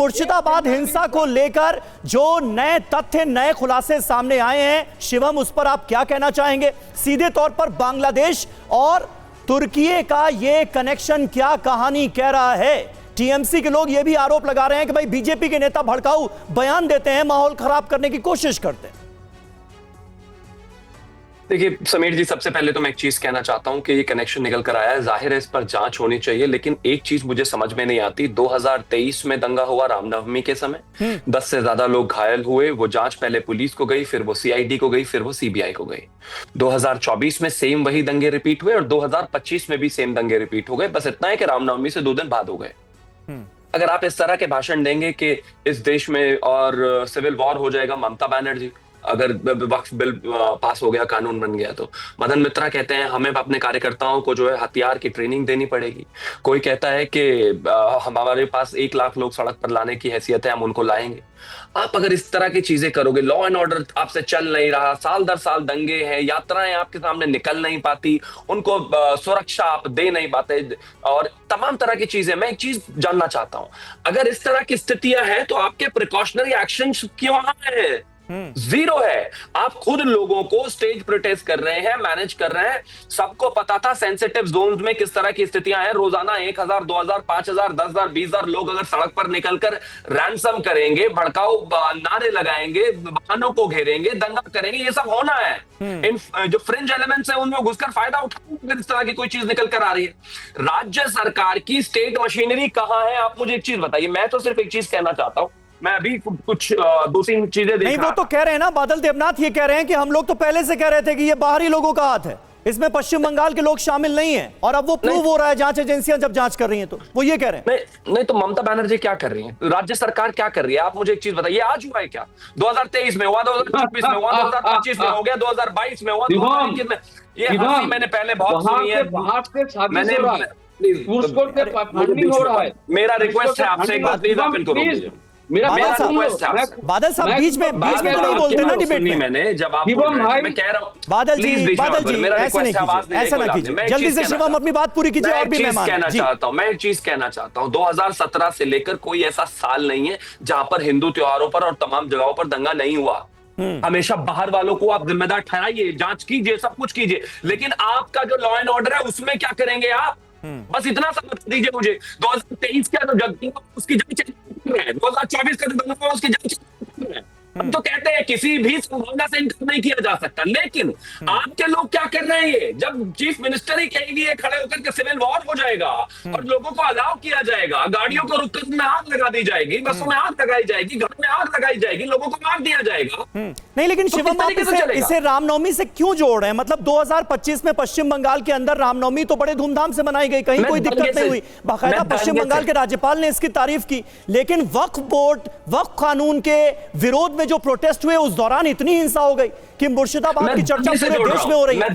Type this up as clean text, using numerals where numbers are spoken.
मुर्शिदाबाद हिंसा को लेकर जो नए तथ्य, नए खुलासे सामने आए हैं, शिवम, उस पर आप क्या कहना चाहेंगे? सीधे तौर पर बांग्लादेश और तुर्की का ये कनेक्शन क्या कहानी कह रहा है? टीएमसी के लोग ये भी आरोप लगा रहे हैं कि भाई बीजेपी के नेता भड़काऊ बयान देते हैं, माहौल खराब करने की कोशिश करते हैं। देखिए समीर जी, सबसे पहले तो मैं एक चीज कहना चाहता हूं कि ये कनेक्शन निकल कर आया है, जाहिर है इस पर जांच होनी चाहिए, लेकिन एक चीज मुझे समझ में नहीं आती। 2023 में दंगा हुआ रामनवमी के समय, 10 से ज्यादा लोग घायल हुए। वो जांच पहले पुलिस को गई, फिर वो सीआईडी को गई, फिर वो सीबीआई को गई। 2024 में सेम वही दंगे रिपीट हुए और 2025 में भी सेम दंगे रिपीट हो गए। बस इतना है कि रामनवमी से 2 दिन बाद हो गए। अगर आप इस तरह के भाषण देंगे कि इस देश में और सिविल वॉर हो जाएगा, ममता बनर्जी, अगर वक्फ बिल पास हो गया, कानून बन गया, तो मदन मित्रा कहते हैं हमें अपने कार्यकर्ताओं को जो है हथियार की ट्रेनिंग देनी पड़ेगी। कोई कहता है कि हमारे पास 1 लाख लोग सड़क पर लाने की हैसियत है, हम उनको लाएंगे। आप अगर इस तरह की चीजें करोगे, लॉ एंड ऑर्डर आपसे चल नहीं रहा, साल दर साल दंगे हैं, यात्राएं आपके सामने निकल नहीं पाती, उनको सुरक्षा आप दे नहीं पाते और तमाम तरह की चीजें। मैं एक चीज जानना चाहता हूं, अगर इस तरह की स्थितियां हैं तो आपके प्रिकॉशनरी एक्शन क्यों आ रहे हैं? जीरो है। आप खुद लोगों को स्टेज प्रोटेस्ट कर रहे हैं, मैनेज कर रहे हैं। सबको पता था सेंसिटिव जोन्स में किस तरह की स्थितियां हैं। रोजाना 1000, 2000, 5000, 10,000, 20,000 लोग अगर सड़क पर निकलकर रैंसम करेंगे, भड़काऊ नारे लगाएंगे, वाहनों को घेरेंगे, दंगा करेंगे, ये सब होना है। इन जो फ्रिंज एलिमेंट्स है उनमें घुसकर फायदा उठाएंगे, इस तरह की कोई चीज निकल कर आ रही है। राज्य सरकार की स्टेट मशीनरी कहां है? आप मुझे एक चीज बताइए। मैं तो सिर्फ एक चीज कहना चाहता हूं, मैं अभी कुछ 2-3 चीजें देख नहीं, वो तो कह रहे हैं ना, बादल देवनाथ ये कह रहे हैं कि हम लोग तो पहले से कह रहे थे कि ये बाहरी लोगों का हाथ है, इसमें पश्चिम बंगाल के लोग शामिल नहीं हैं, और अब वो प्रूव हो रहा है, जांच एजेंसियां जब जांच कर रही हैं तो वो ये कह रहे हैं। नहीं तो ममता बनर्जी क्या कर रही है, राज्य सरकार क्या कर रही है? आप मुझे एक चीज बताइए, आज हुआ है क्या? 2023 में हुआ, 2024 में हुआ, 2025 में हो गया, 2022 में हुआ, 2021 में। ये हंसी मैंने पहले बहुत सुनी है। मेरा रिक्वेस्ट है आपसे, एक बात प्लीज आप इनको रोक दीजिए। बादल साहब बीच में नहीं बोलते ना डिबेट में। मैंने जब आप मैं कह रहा हूं, बादल जी ऐसा नहीं कीजिए, ऐसा ना कीजिए, जल्दी से शिवम अपनी बात पूरी कीजिए। और भी मैं एक चीज कहना चाहता हूं, 2017 से लेकर कोई ऐसा साल नहीं है जहां पर हिंदू त्योहारों पर और तमाम जगहों पर दंगा नहीं हुआ। हमेशा बाहर वालों को आप जिम्मेदार ठहराइए, जांच कीजिए, सब कुछ कीजिए, लेकिन आपका जो लॉ एंड ऑर्डर है उसमें क्या करेंगे आप? बस इतना समझ दीजिए मुझे। 2023 का जो जग उसकी जांच 2024 का जो दंगा उसकी जांच है। हम तो कहते हैं किसी भी संभावना से इनकार नहीं किया जा सकता, लेकिन आपके लोग क्या कर रहे हैं? ये जब चीफ मिनिस्टर ही कहेंगे खड़े होकर के सिविल वॉर हो जाएगा और लोगों को अलाउ किया जाएगा, गाड़ियों को रुककर में आग लगा दी जाएगी, बसों में आग लगाई जाएगी, घर में आग लगाई जाएगी, लोगों को मार दिया जाएगा। नहीं, लेकिन शिवम आप इसे रामनवमी से क्यों जोड़ रहे हैं? मतलब 2025 में पश्चिम बंगाल के अंदर रामनवमी तो बड़े धूमधाम से मनाई गई, कहीं कोई दिक्कत नहीं हुई, बाकायदा पश्चिम बंगाल के राज्यपाल ने इसकी तारीफ की, लेकिन वक्फ बोर्ड, वक्फ कानून के विरोध में जो प्रोटेस्ट हुए उस दौरान इतनी हिंसा हो गई कि मुर्शिदाबाद की चर्चा पूरे देश में हो रही है।